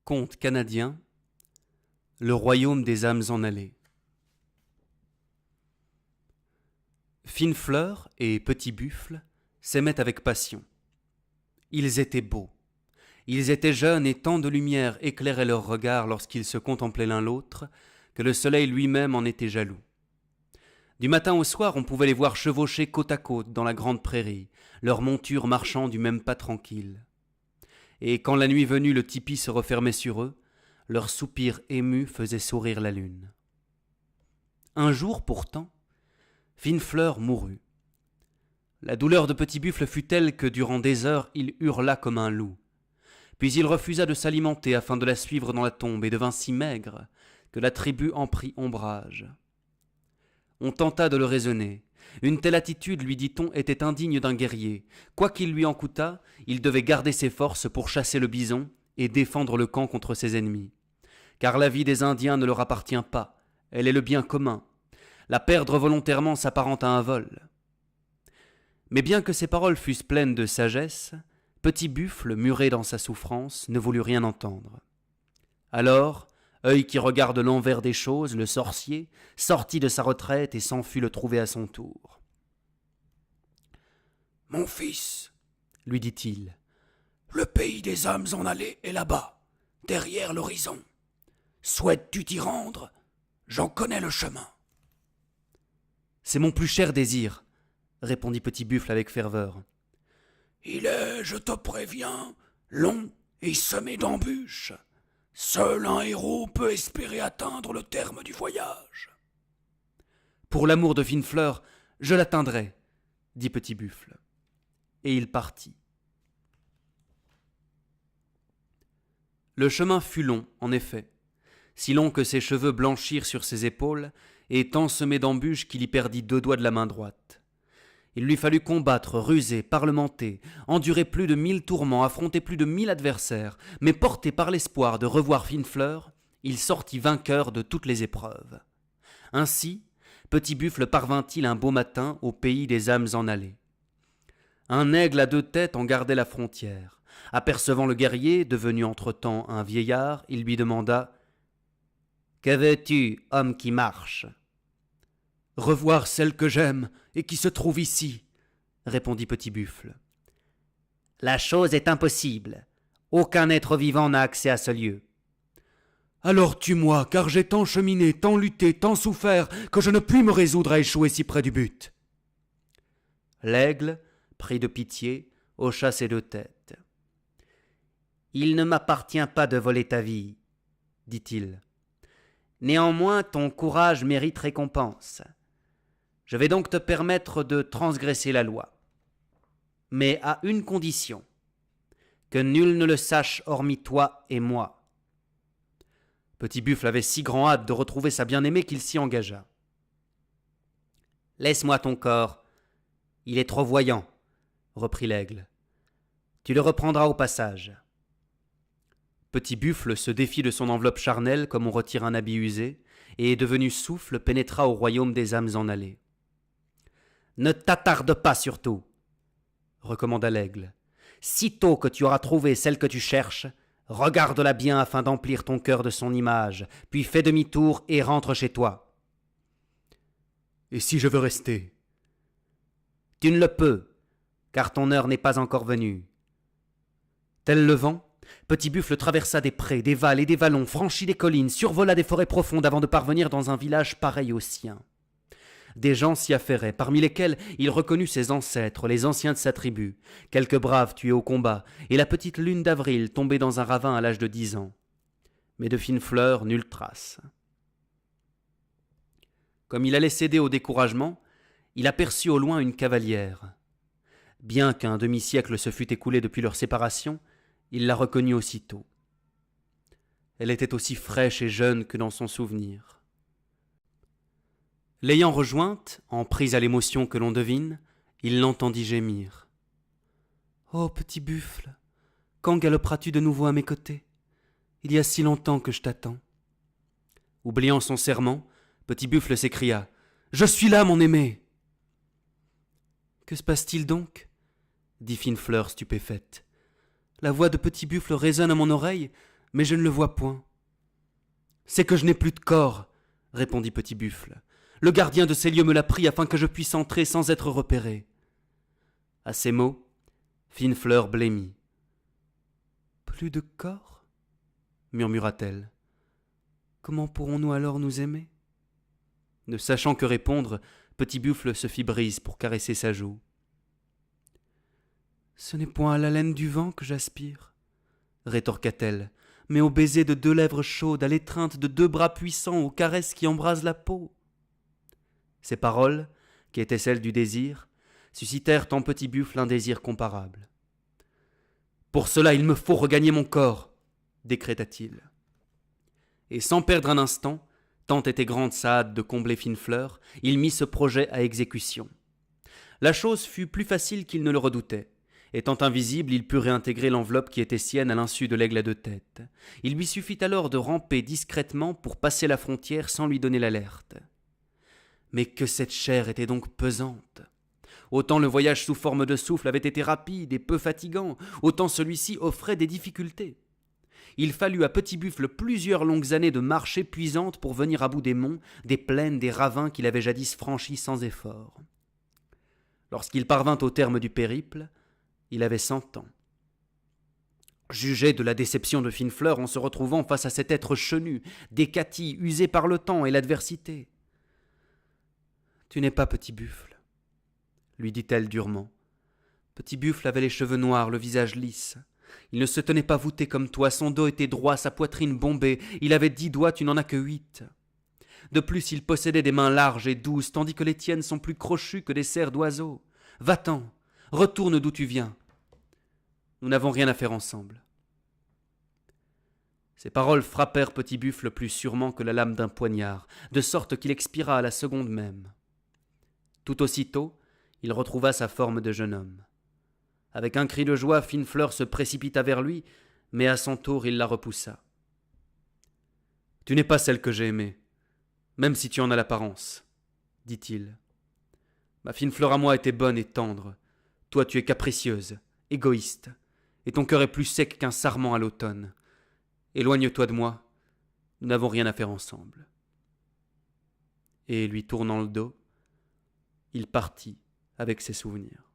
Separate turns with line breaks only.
Conte canadien, le royaume des âmes en allée. Fine Fleur et Petit Buffle s'aimaient avec passion. Ils étaient beaux. Ils étaient jeunes et tant de lumière éclairait leurs regards lorsqu'ils se contemplaient l'un l'autre que le soleil lui-même en était jaloux. Du matin au soir, on pouvait les voir chevaucher côte à côte dans la grande prairie, leurs montures marchant du même pas tranquille. Et quand la nuit venue le tipi se refermait sur eux, leurs soupirs émus faisaient sourire la lune. Un jour pourtant, Fine Fleur mourut. La douleur de Petit Buffle fut telle que durant des heures il hurla comme un loup. Puis il refusa de s'alimenter afin de la suivre dans la tombe et devint si maigre que la tribu en prit ombrage. On tenta de le raisonner. Une telle attitude, lui dit-on, était indigne d'un guerrier. Quoi qu'il lui en coûtât, il devait garder ses forces pour chasser le bison et défendre le camp contre ses ennemis. Car la vie des Indiens ne leur appartient pas, elle est le bien commun. La perdre volontairement s'apparente à un vol. Mais bien que ces paroles fussent pleines de sagesse, Petit Buffle, muré dans sa souffrance, ne voulut rien entendre. Alors, œil qui regarde l'envers des choses, le sorcier sortit de sa retraite et s'en fut le trouver à son tour. « Mon fils, lui dit-il, le pays des âmes en allée est là-bas, derrière l'horizon. Souhaites-tu t'y rendre? J'en connais le chemin. »« C'est mon plus cher désir, » répondit Petit Buffle avec ferveur. « Il est, je te préviens, long et semé d'embûches. Seul un héros peut espérer atteindre le terme du voyage. »« Pour l'amour de Fine Fleur, je l'atteindrai, » dit Petit Buffle. Et il partit. Le chemin fut long, en effet, si long que ses cheveux blanchirent sur ses épaules, et tant semé d'embûches qu'il y perdit 2 doigts de la main droite. Il lui fallut combattre, ruser, parlementer, endurer plus de 1000 tourments, affronter plus de 1000 adversaires, mais porté par l'espoir de revoir Fine Fleur, il sortit vainqueur de toutes les épreuves. Ainsi, Petit Buffle parvint-il un beau matin au pays des âmes en allée. Un aigle à 2 têtes en gardait la frontière. Apercevant le guerrier, devenu entre-temps un vieillard, il lui demanda « Que veux-tu, homme qui marche ?»« Revoir celle que j'aime et qui se trouve ici, » répondit Petit Buffle. « La chose est impossible. Aucun être vivant n'a accès à ce lieu. »« Alors tue-moi, car j'ai tant cheminé, tant lutté, tant souffert, que je ne puis me résoudre à échouer si près du but. » L'aigle, pris de pitié, hocha ses 2 têtes. « Il ne m'appartient pas de voler ta vie, » dit-il. « Néanmoins, ton courage mérite récompense. Je vais donc te permettre de transgresser la loi. Mais à une condition, que nul ne le sache hormis toi et moi. » Petit Buffle avait si grand hâte de retrouver sa bien-aimée qu'il s'y engagea. « Laisse-moi ton corps, il est trop voyant, » reprit l'aigle. « Tu le reprendras au passage. » Petit Buffle se défit de son enveloppe charnelle comme on retire un habit usé, et devenu souffle, pénétra au royaume des âmes en allée. « Ne t'attarde pas surtout, » recommanda l'aigle. « Sitôt que tu auras trouvé celle que tu cherches, regarde-la bien afin d'emplir ton cœur de son image, puis fais demi-tour et rentre chez toi. »« Et si je veux rester ?»« Tu ne le peux, car ton heure n'est pas encore venue. » Tel le vent, Petit Buffle traversa des prés, des valles et des vallons, franchit des collines, survola des forêts profondes avant de parvenir dans un village pareil au sien. Des gens s'y affairaient, parmi lesquels il reconnut ses ancêtres, les anciens de sa tribu, quelques braves tués au combat, et la petite lune d'avril tombée dans un ravin à l'âge de 10 ans. Mais de Fine Fleur, nulle trace. Comme il allait céder au découragement, il aperçut au loin une cavalière. Bien qu'un demi-siècle se fût écoulé depuis leur séparation, il la reconnut aussitôt. Elle était aussi fraîche et jeune que dans son souvenir. L'ayant rejointe, en prise à l'émotion que l'on devine, il l'entendit gémir. « Oh, Petit Buffle, quand galoperas-tu de nouveau à mes côtés? Il y a si longtemps que je t'attends. » Oubliant son serment, Petit Buffle s'écria. « Je suis là, mon aimé !»« Que se passe-t-il donc ?» dit Fine Fleur stupéfaite. La voix de Petit Buffle résonne à mon oreille, mais je ne le vois point. C'est que je n'ai plus de corps, répondit Petit Buffle. Le gardien de ces lieux me l'a pris afin que je puisse entrer sans être repéré. À ces mots, Fine Fleur blêmit. Plus de corps murmura-t-elle. Comment pourrons-nous alors nous aimer? Ne sachant que répondre, Petit Buffle se fit brise pour caresser sa joue. Ce n'est point à l'haleine du vent que j'aspire, rétorqua-t-elle, mais au baiser de 2 lèvres chaudes, à l'étreinte de 2 bras puissants, aux caresses qui embrasent la peau. Ces paroles, qui étaient celles du désir, suscitèrent en Petit Buffle un désir comparable. « Pour cela, il me faut regagner mon corps !» décréta-t-il. Et sans perdre un instant, tant était grande sa hâte de combler Fine Fleur, il mit ce projet à exécution. La chose fut plus facile qu'il ne le redoutait. Étant invisible, il put réintégrer l'enveloppe qui était sienne à l'insu de l'aigle à 2 têtes. Il lui suffit alors de ramper discrètement pour passer la frontière sans lui donner l'alerte. Mais que cette chair était donc pesante! Autant le voyage sous forme de souffle avait été rapide et peu fatigant, autant celui-ci offrait des difficultés. Il fallut à Petit Buffle plusieurs longues années de marche épuisante pour venir à bout des monts, des plaines, des ravins qu'il avait jadis franchis sans effort. Lorsqu'il parvint au terme du périple, il avait 100 ans. Jugez de la déception de Fine Fleur en se retrouvant face à cet être chenu, décati, usé par le temps et l'adversité. « Tu n'es pas Petit Buffle, » lui dit-elle durement. Petit Buffle avait les cheveux noirs, le visage lisse. Il ne se tenait pas voûté comme toi, son dos était droit, sa poitrine bombée, il avait 10 doigts, tu n'en as que 8. De plus, il possédait des mains larges et douces, tandis que les tiennes sont plus crochues que des serres d'oiseaux. Va-t'en, retourne d'où tu viens. Nous n'avons rien à faire ensemble. Ces paroles frappèrent Petit Buffle plus sûrement que la lame d'un poignard, de sorte qu'il expira à la seconde même. Tout aussitôt, il retrouva sa forme de jeune homme. Avec un cri de joie, Fine Fleur se précipita vers lui, mais à son tour il la repoussa. « Tu n'es pas celle que j'ai aimée, même si tu en as l'apparence, » dit-il. « Ma Fine Fleur à moi était bonne et tendre. Toi tu es capricieuse, égoïste, et ton cœur est plus sec qu'un sarment à l'automne. Éloigne-toi de moi, nous n'avons rien à faire ensemble. » Et lui tournant le dos, il partit avec ses souvenirs.